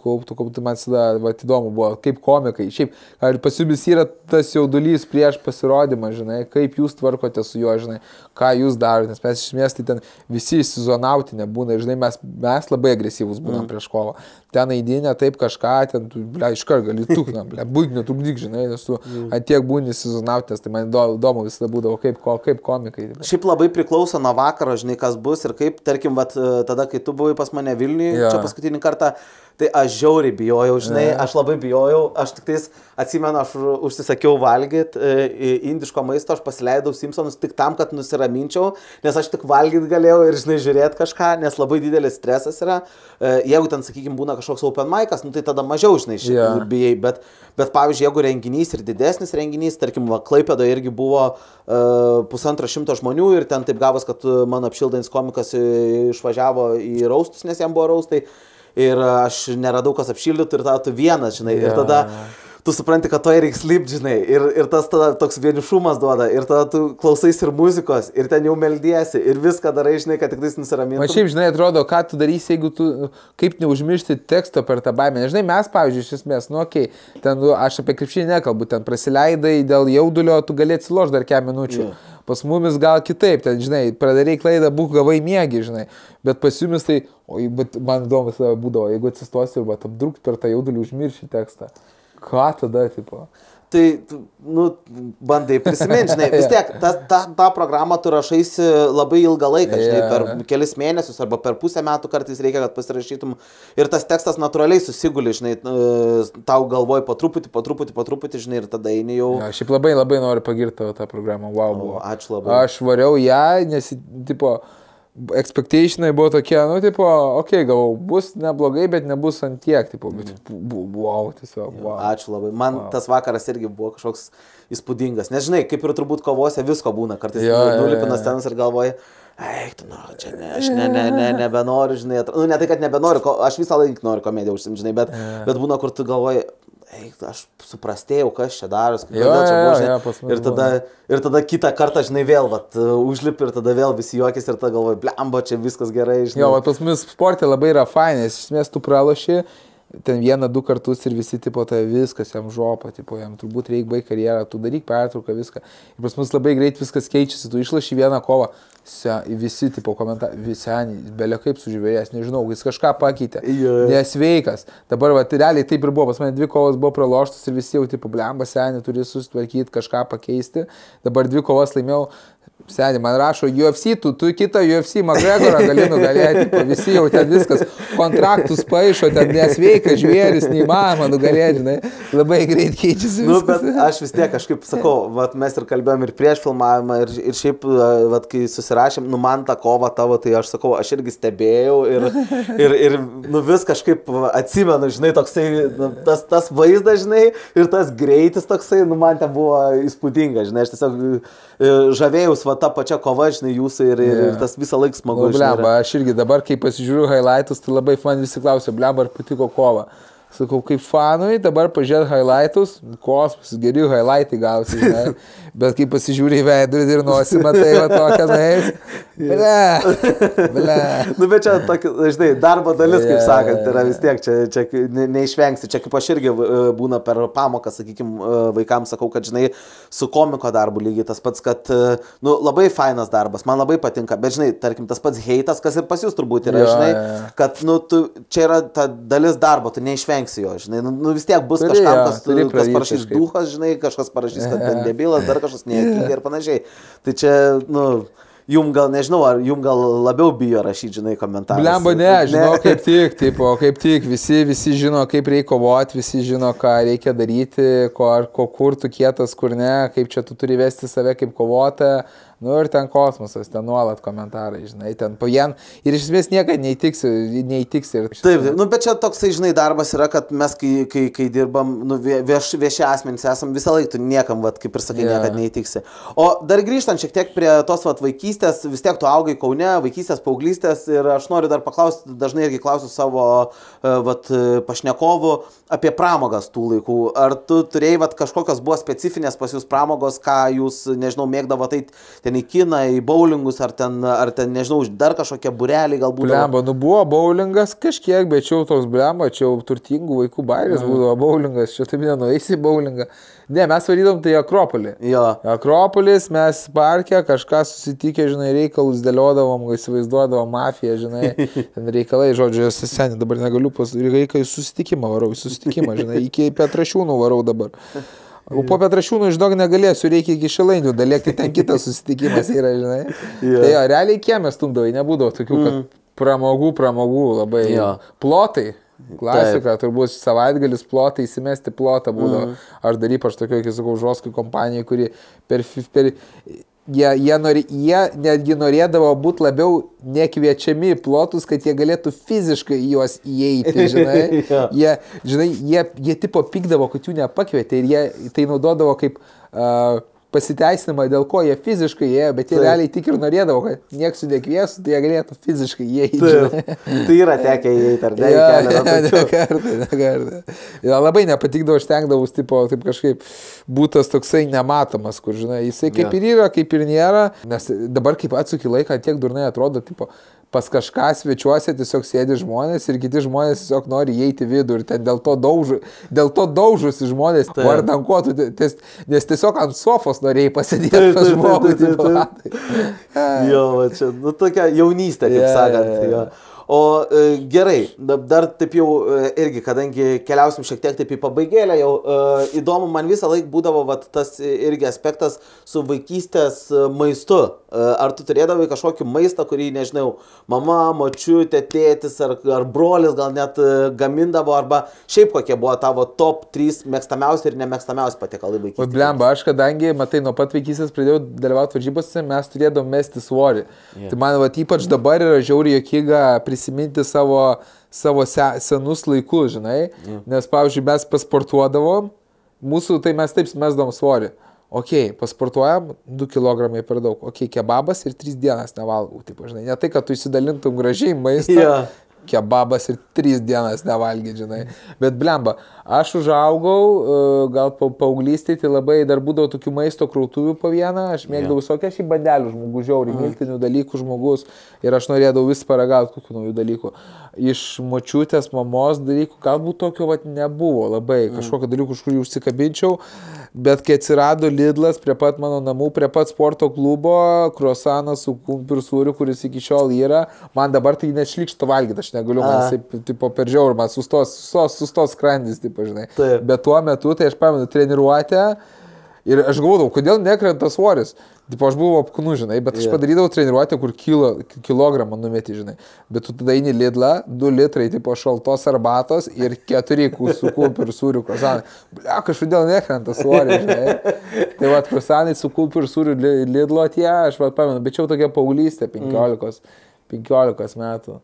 man visada įdomu buvo, kaip komikai. Šiaip, ar pas jumis yra tas jaudulys prieš pasirodymą, žinai, kaip jūs tvarkote su juo, žinai, ką jūs darote, nes mes iš esmės tai ten visi įsizonauti nebūna, žinai, mes labai agresyvus būnam prieš kovą. Ten eidinė, taip kažką, ten, iškart gali tuknam, būk netrukdyk, žinai, nes tu tiek būni įsizonautės, tai man įdomu visada būdavo, kaip komikai. Šiaip labai priklauso nuo vakaro, žinai, kas bus ir kaip, tarkim, tada, kai tu buvai pas mane Vilniuje, čia paskutinį kartą, tai aš žiauriai bijojau, žinai, aš labai bijojau, aš tik tais atsimenu, aš užsisakiau valgyti indiško maisto, aš pasileidau Simpsonus tik tam, kad nusiraminčiau, nes aš tik valgyti galėjau ir, žinai, žiūrėti kažką, nes labai didelis stresas yra. Jeigu ten, sakykime, būna kažkoks open mic'as, tai tada mažiau, žinai, bijai, bet pavyzdžiui, jeigu renginys ir didesnis renginys, tarkim, Klaipėdoje irgi buvo 150 žmonių ir ten taip gavos, kad mano apšildantis komikas išvažiavo į raustus, nes jam buvo raustai. Ir aš neradau, kas apšildytų ir tada tu vienas, žinai, ir tada tu supranti, kad to reiks lipti, žinai, ir tas tada toks vienišumas duoda, ir tada tu klausais ir muzikos, ir ten jau meldiesi, ir viską darai, žinai, kad tik tais nusiramintum. Man šiaip, žinai, atrodo, ką tu darysi, jeigu tu, kaip neužmiršti teksto per tą baimę. Žinai, mes, pavyzdžiui, iš esmės, ten aš apie krepšinį nekalbu, ten prasileidai dėl jaudulio, tu gali atsilošti dar kiek minučių. Pas mumis gal kitaip, ten, žinai, pradarei klaidą, būk gavai miegi, žinai, bet pas jumis tai, bet man įdomu būdavo, jeigu atsistosi ir apdrukti per tą jaudulį užmirši tekstą. Ką tada, tipo? Tai, bandai prisiminti, žinai, vis tiek, tą programą tu rašaisi labai ilgą laiką, žinai, per kelis mėnesius arba per pusę metų kartais reikia, kad pasirašytum ir tas tekstas natūraliai susiguli, žinai, tau galvoj po truputį, žinai, ir tada eini jau. Šiaip labai noriu pagirti tą programą, wow, buvo. Ačiū labai. Aš variau ją, nes, tipo, expectationai buvo tokie, tipo, okei, galvau, bus neblogai, bet nebus ant tiek, tipo, bet wow, tiesiog, wow. Ačiū labai. Man tas vakaras irgi buvo kažkoks įspūdingas. Nes, žinai, kaip ir turbūt kovose visko būna, kartais nulipina scenas ir galvoji, eik, tu, čia ne, aš nebenoriu, žinai, ne tai, kad nebenoriu, aš visą laiką noriu komediją užsimti, žinai, bet būna, kur tu galvoji, aš suprastėjau, kas čia daros, ir tada kitą kartą, žinai, vėl, užlipi ir tada vėl visi juokis ir tada galvoji, blemba, čia viskas gerai, žinai. Jo, pas mus sportė labai yra fainai, iš esmės tu praloši ten 1-2 kartus ir visi, tipo, tai viskas jam žopa, tipo, jam turbūt reikia baigti karjerą, tu daryk pertrauką, viską. Ir pas mus labai greit viskas keičiasi, tu išlaši vieną kovą, visi, tipo, komentarai, visi, belia kaip sužvėjęs, nežinau, jis kažką pakeitė, nesveikas. Dabar, realiai taip ir buvo, pas mane 2 kovos buvo praloštos ir visi jau, tipo, blemba, seniai, turi susitvarkyti, kažką pakeisti. Dabar 2 kovas laimėjau. Seniai, man rašo UFC, tu kitą UFC McGregorą gali nugalėti, visi jau ten viskas, kontraktus paišo, ten nesveika, žvėris, neįmanoma nugalėti, žinai, labai greit keičiasi viskas. Bet aš vis tiek kažkaip sakau, mes ir kalbėjom ir prieš filmavimą, ir šiaip, kai susirašėm, man tą kovą tavo, tai aš sakau, aš irgi stebėjau ir vis kažkaip atsimenu, žinai, toksai, tas vaizdas, žinai, ir tas greitis toksai, man ten buvo įspūdinga, žinai, aš tiesiog žavėjus ta pačia kova, žinai, jūsų ir tas visą laiką smagu. Blemba, aš irgi dabar, kai pasižiūriu highlightus, tai labai man visi klausia, blemba, ar patiko kova. Sakau, kaip fanui, dabar pažiūrėt highlightus, kosmos, geri highlightai gausi, žinai, bet kai pasižiūri į veidrodį ir nosį, matai, va tokia, ble. Bet čia, žinai, darbo dalis, kaip sakant, yra vis tiek, čia neišvengsi, čia kaip aš irgi būna per pamoką, sakykime, vaikams sakau, kad, žinai, su komiko darbu lygiai tas pats, kad, labai fainas darbas, man labai patinka, bet, žinai, tarkim, tas pats heitas, kas ir pas jūs turbūt yra, žinai, kad, čia yra ta dalis darbo, tu neišvengsi jo, žinai, vis tiek bus kažkam, kas parašys duhas, žinai, kažkas parašys, kad ten debilas, dar kažkas nejuokinga ir panašiai. Tai čia, jum gal, nežinau, ar jum gal labiau bijo rašyti, žinai, komentarus. Blemba, ne, žinau, kaip tik, visi žino, kaip reikia kovoti, visi žino, ką reikia daryti, kur tu kietas, kur ne, kaip čia tu turi vesti save kaip kovotą. Ir ten kosmosas, ten nuolat komentarai, žinai, ten pavien. Ir iš esmės niekada neįtiksi. Taip, bet čia toksai, žinai, darbas yra, kad mes, kai dirbam, vieši asmenys esam, visą laiką tu niekam, kaip ir sakai, niekada neįtiksi. O dar grįžtant šiek tiek prie tos vaikystės, vis tiek tu augai Kaune, vaikystės, paauglystės ir aš noriu dar paklausti, dažnai irgi klausiu savo pašnekovų apie pramogas tų laikų. Ar tu turėjai kažkokios buvo specifinės pas jūs pramogos, ką jūs, nežinau, mėgdavo tai ten į kiną, į bowlingus, ar ten, nežinau, dar kažkokie būreliai galbūt. Blemba, buvo bowlingas kažkiek, bet čia jau toks blemba, čia jau turtingų vaikų bairis būdavo bowlingas, čia taip nenueisi į bowlingą. Ne, mes varydom tai Akropolį. Jo. Akropolis, mes parke kažką susitikę, žinai, reikalus dėliodavom, įsivaizduodavom mafiją, žinai, ten reikalai, žodžiu, seniai, dabar negaliu reikia į susitikimą varau, žinai, iki Petrašiūnų varau dabar. O po Petrašiūnų išdog negalėsiu, reikia iki Šilainių dalėkti, ten kitas susitikimas yra, žinai. Tai jo, realiai kiemė stumdavai, nebūdavo tokių, kad pramogų labai plotai. Klasika, turbūt savaitgalis plotai, įsimesti plotą būdavo. Aš dar ypač tokio, kai sakau, žoskų kompanijai, kuri jie netgi norėdavo būti labiau nekviečiami plotus, kad jie galėtų fiziškai juos įeiti, žinai. Jie tipo pykdavo, kad jų nepakvietė ir jie tai naudodavo kaip pasiteisinimą, dėl ko jie fiziškai įėjo, bet jie realiai tik ir norėdavo, kad nieks jų nekviesų, tai jie galėtų fiziškai įeiti. Tai yra tekę įeiti, ar ne? Ne kartą. Labai nepatikdavo, aš tenkdavus, taip kažkaip būtas toksai nematomas, kur, žinai, jisai kaip ir yra, kaip ir nėra, nes dabar kaip atsuki laiką, tiek durnai atrodo, pas kažką svečiuose tiesiog sėdi žmonės ir kiti žmonės tiesiog nori įeiti vidų ir ten dėl to daužusi žmonės, vardan ko tu, nes tiesiog ant sofos norėjai pasėdėti pas žmogų. Jo, čia, tokia jaunystė, kaip sakant, jo. O gerai, dar taip jau irgi, kadangi keliausim šiek tiek taip į pabaigėlę, jau įdomu, man visą laiką būdavo tas irgi aspektas su vaikystės maistu. Ar tu turėdavai kažkokį maistą, kurį, nežinau, mama, močiutė, tėtis ar brolis gal net gamindavo, arba šiaip kokie buvo tavo top 3 mėgstamiausi ir nemėgstamiausi patiekalai vaikystėje? O blemba, aš kadangi, matai, nuo pat vaikystės pradėjau dalyvauti varžybose, mes turėdavom mesti svorį. Tai man ypač dabar yra žiauriai juokinga prisiminti savo senus laikus, žinai, nes, pavyzdžiui, mes pasportuodavom, tai mes taip mesdavom svorį. Pasportuojam, 2 kg per daug, kebabas ir 3 dienas nevalgau, žinai, ne tai, kad tu įsidalintum gražiai maistą, kebabas ir 3 dienas nevalgyti, žinai. Bet blemba, aš užaugau, gal paauglystėje, tai labai dar būdavo tokių maisto krautuvių po vieną, aš mėgdavau visokią šį bandelių žmogus, žiauriai, miltinių dalykų žmogus ir aš norėdavau vis paragauti kokių naujų dalykų. Iš močiutės, mamos dalykų galbūt tokio vat nebuvo labai, kažkokio dalykų, už kurį užsikabinčiau, bet kai atsirado Lidlas prie pat mano namų, prie pat sporto klubo, kruasanas su kumpiu ir sūriu, kuris iki šiol yra, man dabar tai nešlikšto valgyti, aš negaliu, man jisai tipo per žiaurų, man sustos skrandis, tipo, žinai. Taip. Bet tuo metu, tai aš pamenu treniruotę ir aš galvodavau, kodėl nekrenta svoris. Tipo, aš buvau apkūnu, žinai, bet aš padarydavau treniruotę, kur kilogramą numeti, žinai. Bet tu tada eini Lidlą, 2 litrai, tipo, šaltos arbatos ir 4 su kumpiu ir sūriu kruasanai. Blia, kažkodėl nekrenta svoris, žinai. Tai va, kruasanai su kumpiu ir sūriu Lidlo tie, aš va pamenu, bet čia jau tokia paauglystė, 15 metų.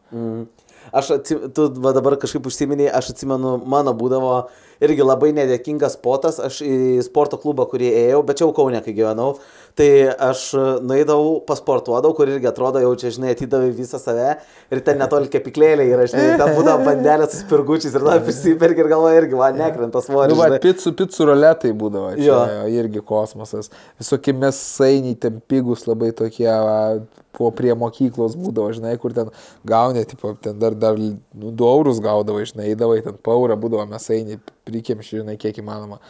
Tu va dabar kažkaip užsiminėjai, aš atsimenu, mano būdavo irgi labai nedėkingas spotas, aš į sporto klubą, kurį ėjau, bet čia jau Kaune, kai gyvenau, tai aš nueidavau, pasportuodavau, kur irgi atrodo jau čia, žinai, atidavai visą save ir ten netoli kepiklėlė yra, žinai, ten būdavo bandelė su spirgučiais ir tada prisipergi ir galvoja irgi, man nekrenta svoris. Nu, va, picų roletai būdavo, čia irgi kosmosas, visokie mėsainiai, ten pigus labai tokie, prie mokyklos būdavo, žinai, kur ten gauni, tipo, ten dar 2 eurus gaudavo, žinai, eidavai, ten paurą būdavo mėsainiai, prikemši, žinai, kiek įmanoma.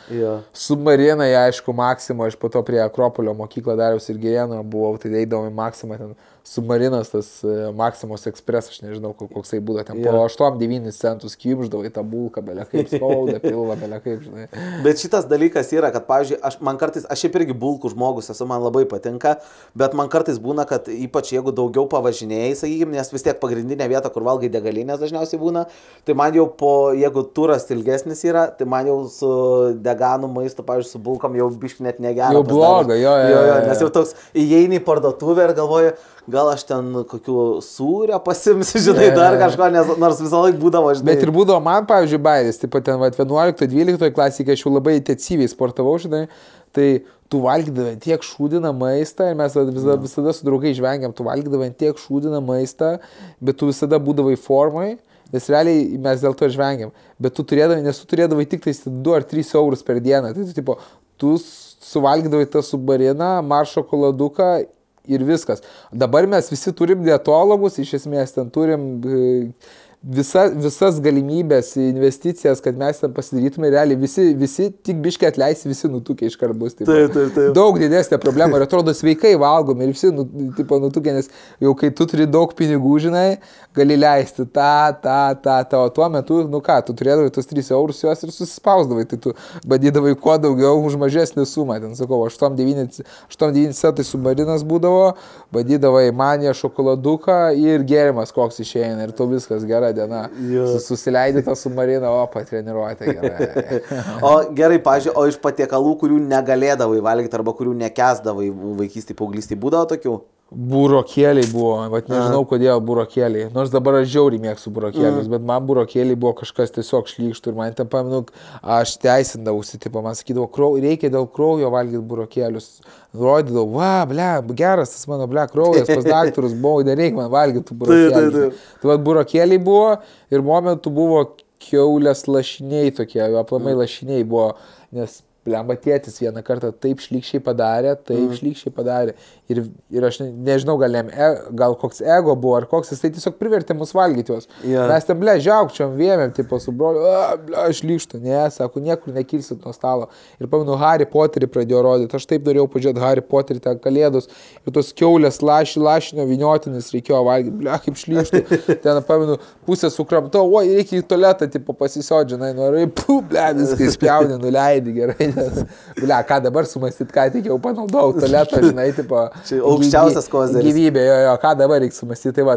Submarinai, aišku, Maksimo, aš po to prie Akropolio mokyklą dariausi ir Gėrėno buvau, tai eidavom į Maksimą, ten Submarinas, tas Maksimos Express, aš nežinau, koksai būdavo, ten po 8-9 centus kimždavai tą bulką, belia kaip skauda, pilva, belia kaip, žinai. Bet šitas dalykas yra, kad, pavyzdžiui, aš šiaip irgi bulkų žmogus esu, man labai patinka, bet man kartais būna, kad ypač jeigu daugiau pavažinėjai, sakykime, nes vis tiek pagrindinė vieta, kur valgai degalinės dažniausiai būna, tai man jau jeigu turas ilgesnis yra, tai man jau su deganų maistu, pavyzdžiui, su bulkom jau biškai net negera. Jau bloga, jo. Nes jau toks įeini į parduotuvę ir galvoju, gal aš ten kokių sūrio pasimsiu, žinai, dar kažko, nors visą laiką būdavo, žinai. Bet ir būdavo man, pavyzdžiui, bairis, taip pat ten 11-12 klasėje, aš jau labai intensyviai sportavau, žinai, tai tu valgydavai tiek šūdiną maistą ir mes visada su draugai žvengiam, tu valgydavai tiek šūdiną maistą, bet tu visada būdavai formai, nes realiai mes dėl to žvengiam, bet tu turėdavai tik 2 ar 3 eurus per dieną, tai tu suvalgydavai tą submariną, Mars šokoladuką ir viskas. Dabar mes visi turim dietologus, iš esmės ten turim visas galimybės, investicijas, kad mes ten pasidarytume, realiai visi tik biškai atleisi, visi nutukę iš karbus. Taip. Daug didesnė problema ir atrodo sveikai valgomi ir visi nutukę, nes jau kai tu turi daug pinigų, žinai, gali leisti o tuo metu, nu ką, tu turėdavai tos 3 eurus juos ir susispausdavai, tai tu badydavai kuo daugiau už mažesnį sumą, ten sakau, 8-9 centai submarinas būdavo, badydavai maniją šokoladuką ir gėrimas koks išeina ir tu viskas gerai diena. Susileidai tą submariną, patreniruotę gerai. O gerai, pavyzdžiui, o iš patiekalų, kurių negalėdavai valgyti arba kurių nekęsdavai vaikystėje, paauglystėje, būdavo tokių? Burokėliai buvo, bet nežinau kodėl burokėliai. Nors dabar aš žiauriai mėgstu burokėlius, bet man burokėliai buvo kažkas tiesiog šlykštų ir man ten pamenu, aš teisindavausi, man sakydavo, reikia dėl kraujo valgyti burokėlius. Rodydavau, geras tas mano kraujas, pas daktarus buvau, nereikia man valgyti burokėlius. Tai burokėliai buvo ir momentu buvo kiaulės lašiniai tokie, aplamai lašiniai buvo, nes tėtis vieną kartą taip šlykščiai padarė. Ir aš nežinau, gal koks ego buvo, ar koks, jis tai tiesiog privertė mus valgyti juos. Mes ten, žiaukčiom, vėmėm, tipo su broliu, šlykštų, sako, niekur nekilsit nuo stalo. Ir pamenu, Harry Potterį pradėjo rodyti, aš taip norėjau pažiūrėti Harry Potterį, ten kalėdus, ir tos kiaulės lašinio vyniotinis reikėjo valgyti, kaip šlykštų. Ten, pamenu, pusę sukramtau, reikia į tualetą, tipo pasisodžinai, viskai spjauni, nuleidi gerai. Ką dabar sumastyt, ką tik jau panaudojau tualetą, žinai, tipo... Čia aukščiausias kozeris. Gyvybė, ką dabar reikia sumastyti, tai va,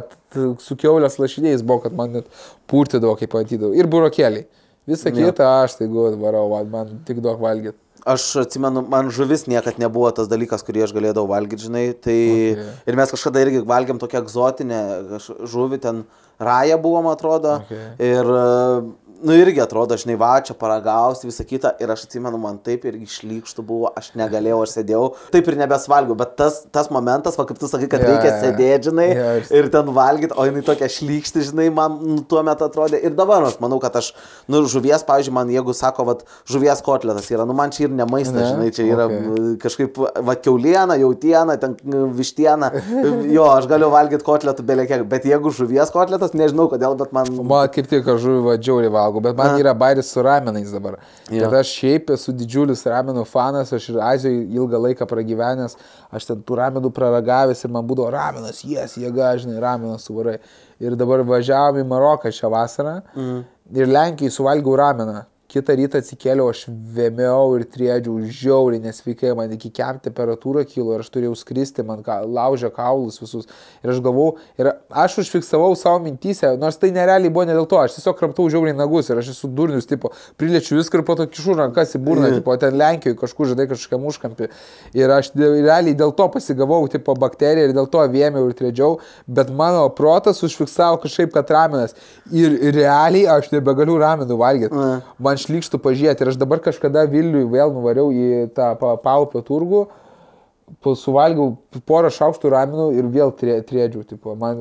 su kiaulės lašiniais buvo, kad man net purtydavo, kaip matydavau. Ir burokėliai. Visą kitą aš tai varau, man tik daug valgyti. Aš atsimenu, man žuvis niekad nebuvo tas dalykas, kurį aš galėdavau valgyti, žinai, tai ir mes kažkada irgi valgiam tokią egzotinę žuvį, ten raja buvo, man atrodo, ir Nu irgi atrodo, žinai, va, čia paragausti visą kitą ir aš atsimenu, man taip irgi šlykštų buvo, aš negalėjau, aš sėdėjau, taip ir nebesvalgiau, bet tas momentas, va, kaip tu sakai, kad reikia sėdėti, žinai, ir ten valgyti, o jinai tokia šlykšti, žinai, man tuo metu atrodė ir dabar aš manau, kad aš, nu, žuvies, pavyzdžiui, man jeigu sako, va, žuvies kotletas yra, nu, man čia ir ne maistas, žinai, čia yra kažkaip, va, kiauliena, jautiena, ten vištiena, jo, aš galiu valgyti kotletų belekiek, bet jeigu žuvies kotletas, nežinau kodėl, bet man... Man kaip tik, aš žuvį vadžiauriai valgau, bet man yra bairis su ramenais dabar. Kad aš šiaip esu didžiulis ramenų fanas, aš ir Azijoje ilgą laiką pragyvenęs, aš ten tų ramenų praragavęs ir man būdavo ramenas, jėga, žinai, ramenas suvarai. Ir dabar važiavom į Maroką šią vasarą ir Lenkijai suvalgiau rameną. Kitą rytą atsikėliau, aš vėmiau ir triedžiau žiauriai, nesveikai, man iki kem temperatūra kilo ir aš turėjau skristi, man laužė kaulus visus. Ir aš galvau, ir aš užfiksavau savo mintyse, nors tai nerealiai buvo ne dėl to, aš tiesiog kramtau žiauriai nagus ir aš esu durnius, tipo, priliečiu viską ir po to kišu rankas į burną, tipo, ten Lenkijoje kažkur žadai kažkokiam užkampį. Ir aš realiai dėl to pasigavau, tipo, bakteriją ir dėl to vėmiau ir triedžiau, bet mano protas užfiksavo kažkaip, kad ramenas. Ir realiai aš nebegaliu ramenų valgyti. Man šlykštų pažiūrėti ir aš dabar kažkada Vilniui vėl nuvariau į tą Paupio turgų, suvalgiau porą šaukštų ramenų ir vėl triedžiau, tipo, man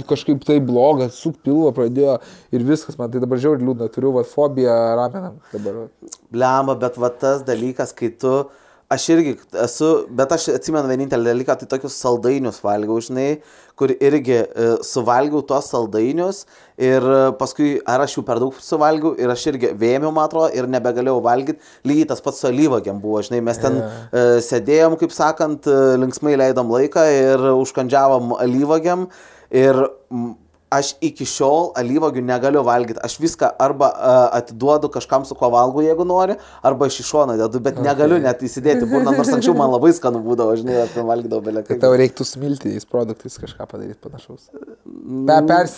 kažkaip tai bloga, pilvo pradėjo ir viskas, man tai dabar žiauriai liūdna, turiu fobiją ramenam dabar. Blemba, bet va tas dalykas, kai tu, aš irgi esu, bet aš atsimenu vienintelį dalyką, tai tokius saldainius valgiau, žinai, kur irgi suvalgiau tuos saldainius ir paskui ar aš jų per daug suvalgiau ir aš irgi vėmiau, man atrodo, ir nebegalėjau valgyti. Lygiai tas pats su alyvuogėm buvo, žinai, mes ten sėdėjom, kaip sakant, linksmai leidom laiką ir užkandžiavom alyvuogėm ir aš iki šiol alyvuogių negaliu valgyti. Aš viską arba atiduodu kažkam, su kuo valgau, jeigu nori, arba iš šono dedu, bet negaliu net įsidėti burną, nors anksčiau man labai skanu būdavo, žinai, aš ten valgydavau belekai. Tau reiktų smiltiniais produktais kažką padaryti panašaus.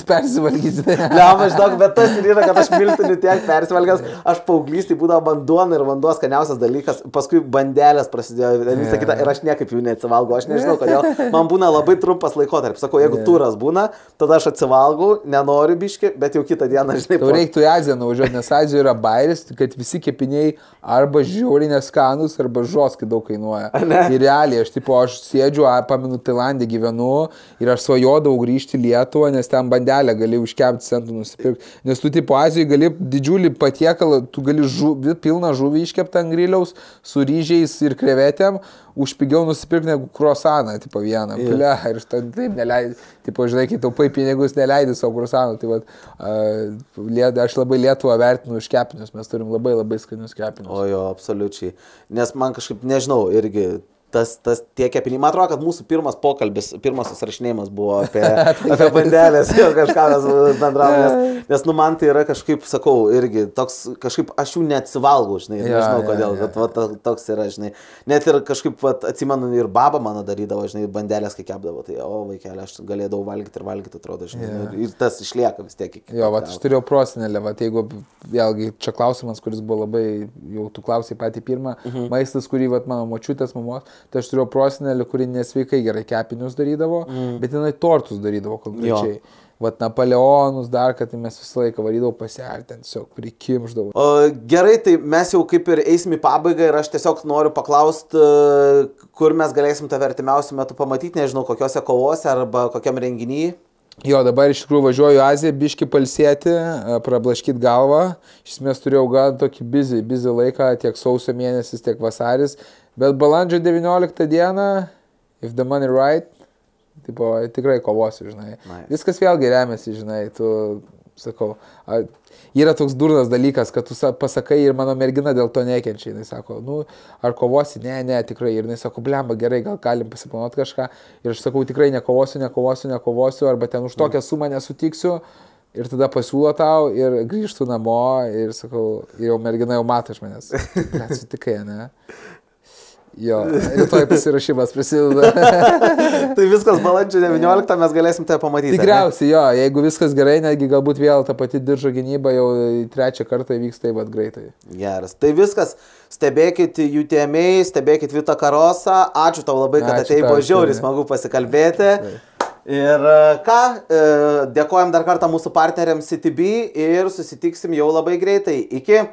Persivalgyti. Liama, žinok, bet tas ir yra, kad aš miltiniu tiek persivalgęs, aš paauglystėj būdavo banduona ir vanduo skaniausias dalykas, paskui bandelės prasidėjo visą kitą ir aš niekaip jų neatsivalgau, aš nežinau kodėl, man būna labai trumpas laikotarpis, sakau, jeigu turas būna, tada aš atsivalgau, nenoriu biški, bet jau kitą dieną, žinai. Tau reiktų į Aziją nuvažiuoti, nes Azijoje yra bairis, kad visi kepiniai arba žiauriai neskanus, arba žoskai daug kainuoja. Ir realiai, aš sėdžiu, pamenu, Tailandė gyvenu ir aš svajodavau grįžti į Lietuvą, nes ten bandelę gali už 4 centų nusipirkti. Nes tu, tipo, Azijoje gali didžiulį patiekalą, tu gali pilną žuvį iškeptą ant griliaus su ryžiais ir krevetėm, už pigiau nusipirkti negu kruasaną, tipo, vieną. Ble, ir aš taip neleidžiu, tipo, žinai, kai taupai pinigus neleidžiu savo kruasanų, tai vat, aš labai Lietuvą vertinu už kepinius, mes turim labai skanius kepinius. O jo, absoliučiai. Nes man kažkaip, nežinau, irgi tie kepiniai. Man atrodo, kad mūsų pirmas pokalbis, pirmas susirašinėjimas buvo apie bandelės, jau kažką mes bendravome, nes, nu, man tai yra kažkaip, sakau, irgi toks, kažkaip aš jų neatsivalgau, žinai, nežinau kodėl, bet va, toks yra, žinai. Net ir kažkaip, va, atsimenu, ir baba mano darydavo, žinai, bandelės, kai kepdavo, tai, o, vaikelė, aš galėdavau valgyti, atrodo, žinai, ir tas išlieka vis tiek. Jo, va, aš turėjau prosenelę, va, jeigu, vėlgi, čia klausimas, kuris buvo labai, jau tu klausai patį pirmą, maistas, kurį, va, mano močiutės, mamos, tai aš turėjau prosenelį, kuri nesveikai gerai kepinius darydavo, bet jinai tortus darydavo konkrečiai. Vat Napoleonus dar, kad mes visą laiką varydavau pasiarti, ten tiesiog prikimždavau. Gerai, tai mes jau kaip ir eisim į pabaigą ir aš tiesiog noriu paklausti, kur mes galėsim tave artimiausiu metu pamatyti, nežinau, kokiuose kovose arba kokiam renginyje. Jo, dabar iš tikrųjų važiuoju į Aziją, biški palsėti, prablaškyti galvą. Iš esmės turėjau gan tokį busy laiką, tiek sausio mėnesis, tiek vasaris. Bet balandžio 19 dieną, if the money right, tipo, tikrai kovosiu, žinai. Nice. Viskas vėlgi remiasi, žinai, tu, sakau, yra toks durnas dalykas, kad tu pasakai ir mano mergina dėl to nekenčia. Jis sako, nu, ar kovosi? Ne, tikrai. Ir jis sako, blemba, gerai, gal galim pasiplanuoti kažką. Ir aš sakau, tikrai nekovosiu, arba ten už tokią sumą nesutiksiu. Ir tada pasiūlo tau ir grįžtų namo ir sakau, ir jau mergina jau mato iš manęs. Gal sutikai, ne? Jo, rytoj pasirašymas prasideda. Tai viskas balandžio 19 mes galėsim tave pamatyti. Tikriausiai, jo, jeigu viskas gerai, netgi galbūt vėl ta pati diržo gynyba jau 3 kartą vyks taip pat greitai. Geras. Tai viskas, stebėkit UTMA, stebėkit Vitą Karosą. Ačiū tau labai, kad atėjai, buvo žiauriai smagu pasikalbėti. Ir ką, dėkojom dar kartą mūsų partneriams CTB ir susitiksim jau labai greitai. Iki.